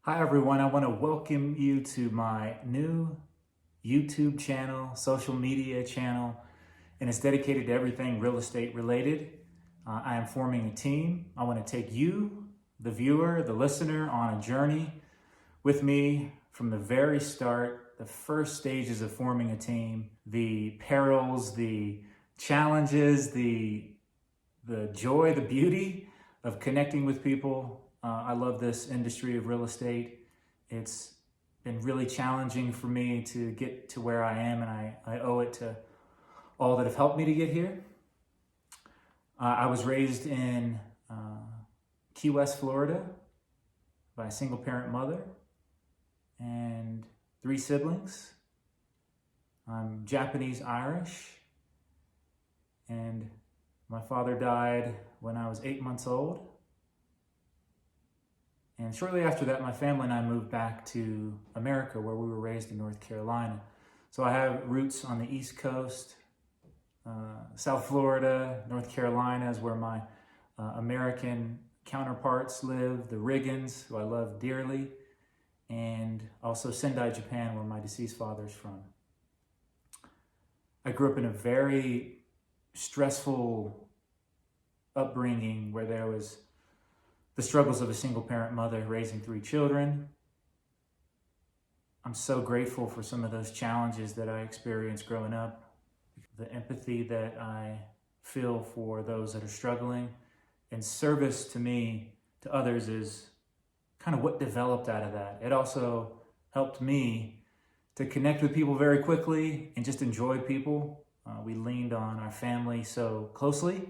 Hi everyone, I want to welcome you to my new YouTube channel, social media channel, and it's dedicated to everything real estate related. I am forming a team. I want to take you, the viewer, the listener, on a journey with me from the very start, the first stages of forming a team, the perils, the challenges, the joy, the beauty of connecting with people. I love this industry of real estate. It's been really challenging for me to get to where I am, and I owe it to all that have helped me to get here. I was raised in Key West, Florida by a single parent mother and 3 siblings. I'm Japanese Irish, and my father died when I was 8 months old. And shortly after that, my family and I moved back to America, where we were raised in North Carolina. So I have roots on the East Coast, South Florida, North Carolina is where my American counterparts live, the Riggins, who I love dearly, and also Sendai, Japan, where my deceased father's from. I grew up in a very stressful upbringing where there was the struggles of a single parent mother raising 3 children. I'm so grateful for some of those challenges that I experienced growing up. The empathy that I feel for those that are struggling and service to me, to others, is kind of what developed out of that. It also helped me to connect with people very quickly and just enjoy people. We leaned on our family so closely.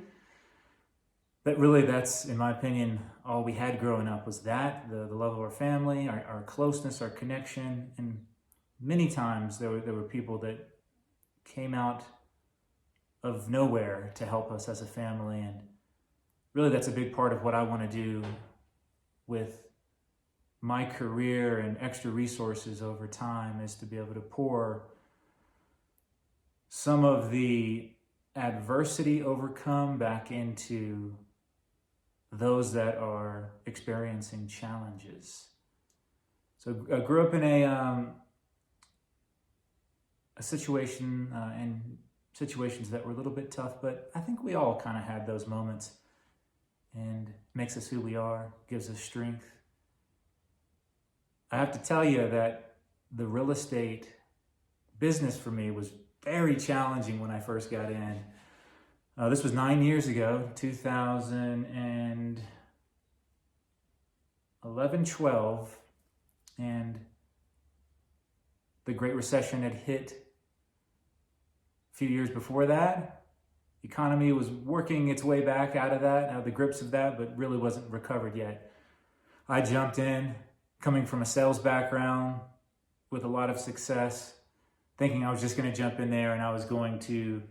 But really, that's, in my opinion, all we had growing up was that, the love of our family, our closeness, our connection. And many times there were people that came out of nowhere to help us as a family. And really, that's a big part of what I want to do with my career and extra resources over time, is to be able to pour some of the adversity overcome back into those that are experiencing challenges. So I grew up in a situation and situations that were a little bit tough, but I think we all kind of had those moments, and makes us who we are, gives us strength. I have to tell you that the real estate business for me was very challenging when I first got in. This was 9 years ago, 2011, 12, and the Great Recession had hit a few years before that. The economy was working its way back out of that, out of the grips of that, but really wasn't recovered yet. I jumped in, coming from a sales background with a lot of success, thinking I was just going to jump in there and I was going to,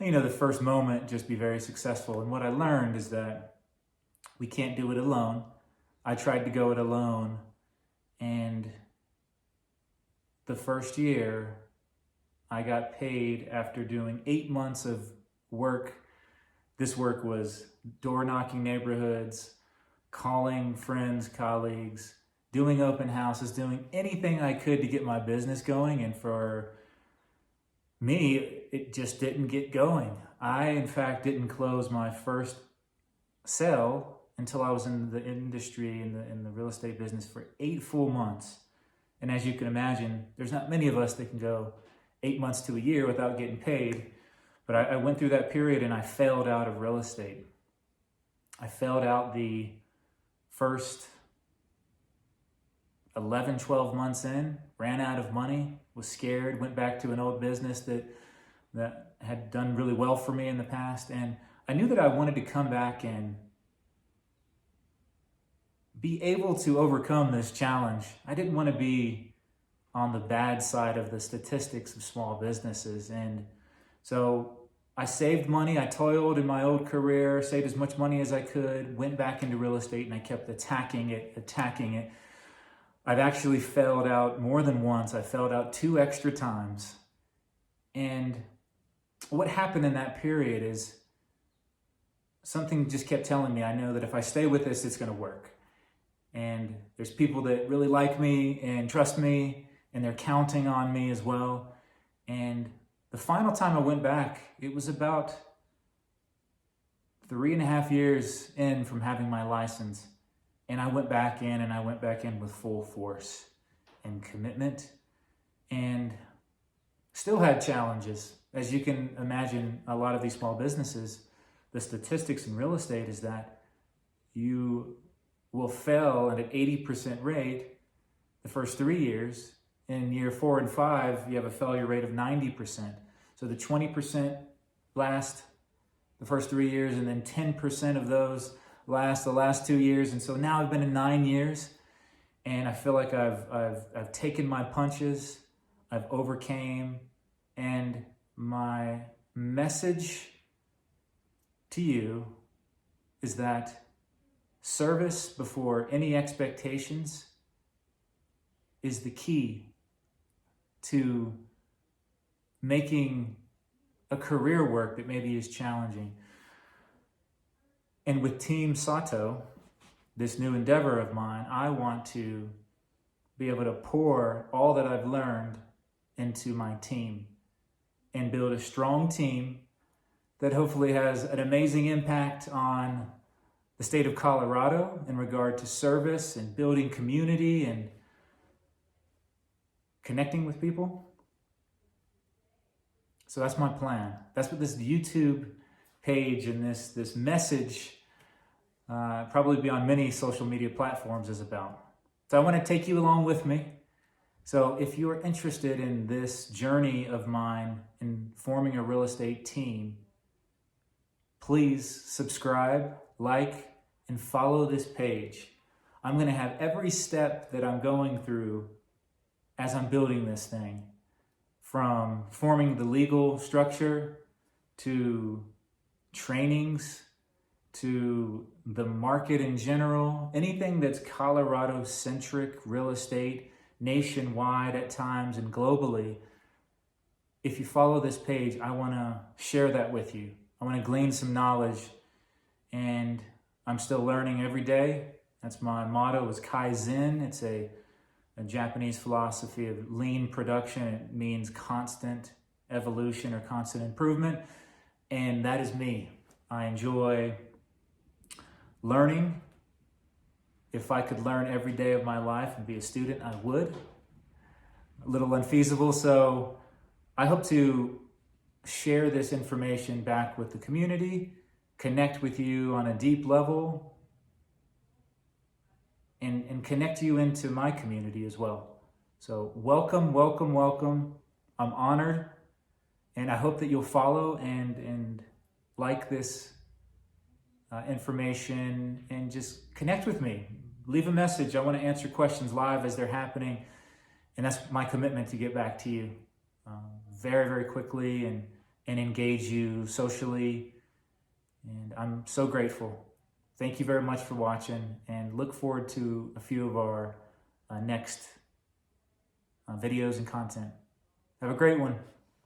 the first moment just be very successful. And what I learned is that we can't do it alone. I tried to go it alone, and the first year I got paid after doing 8 months of work. This work was door knocking neighborhoods, calling friends, colleagues, doing open houses, doing anything I could to get my business going. And for me, it just didn't get going. I, in fact, didn't close my first sale until I was in the industry, in the real estate business, for 8 full months. And as you can imagine, there's not many of us that can go 8 months to a year without getting paid. But I went through that period and I failed out of real estate. I failed out the first 11, 12 months in, ran out of money, was scared, went back to an old business that had done really well for me in the past. And I knew that I wanted to come back and be able to overcome this challenge. I didn't want to be on the bad side of the statistics of small businesses. And so I saved money. I toiled in my old career, saved as much money as I could, went back into real estate, and I kept attacking it. I've actually failed out more than once. I failed out 2 extra times. And what happened in that period is something just kept telling me, I know that if I stay with this, it's going to work. And there's people that really like me and trust me, and they're counting on me as well. And the final time I went back, it was about 3.5 years in from having my license. And I went back in, and I went back in with full force and commitment, and still had challenges. As you can imagine, a lot of these small businesses, the statistics in real estate is that you will fail at an 80% rate the first 3 years. In year 4 and 5, you have a failure rate of 90%. So the 20% last the first 3 years, and then 10% of those last the last 2 years. And so now I've been in 9 years, and I feel like I've taken my punches, I've overcame, and my message to you is that service before any expectations is the key to making a career work that maybe is challenging. And with Team Sato, this new endeavor of mine, I want to be able to pour all that I've learned into my team and build a strong team that hopefully has an amazing impact on the state of Colorado in regard to service and building community and connecting with people. So that's my plan. That's what this YouTube page and this message, probably be on many social media platforms, is about. So I want to take you along with me. So if you are interested in this journey of mine in forming a real estate team, please subscribe, like, and follow this page. I'm going to have every step that I'm going through as I'm building this thing, from forming the legal structure to trainings to the market in general, anything that's Colorado-centric real estate, nationwide at times and globally. If you follow this page, I want to share that with you. I want to glean some knowledge, and I'm still learning every day. That's my motto, is Kaizen. It's a Japanese philosophy of lean production. It means constant evolution or constant improvement. And that is me. I enjoy learning. If I could learn every day of my life and be a student, I would. A little unfeasible. So I hope to share this information back with the community, connect with you on a deep level, and connect you into my community as well. So welcome, welcome, welcome. I'm honored, and I hope that you'll follow and like this information and just connect with me. Leave a message. I want to answer questions live as they're happening, and that's my commitment, to get back to you very, very quickly and engage you socially. And I'm so grateful. Thank you very much for watching, and look forward to a few of our next videos and content. Have a great one.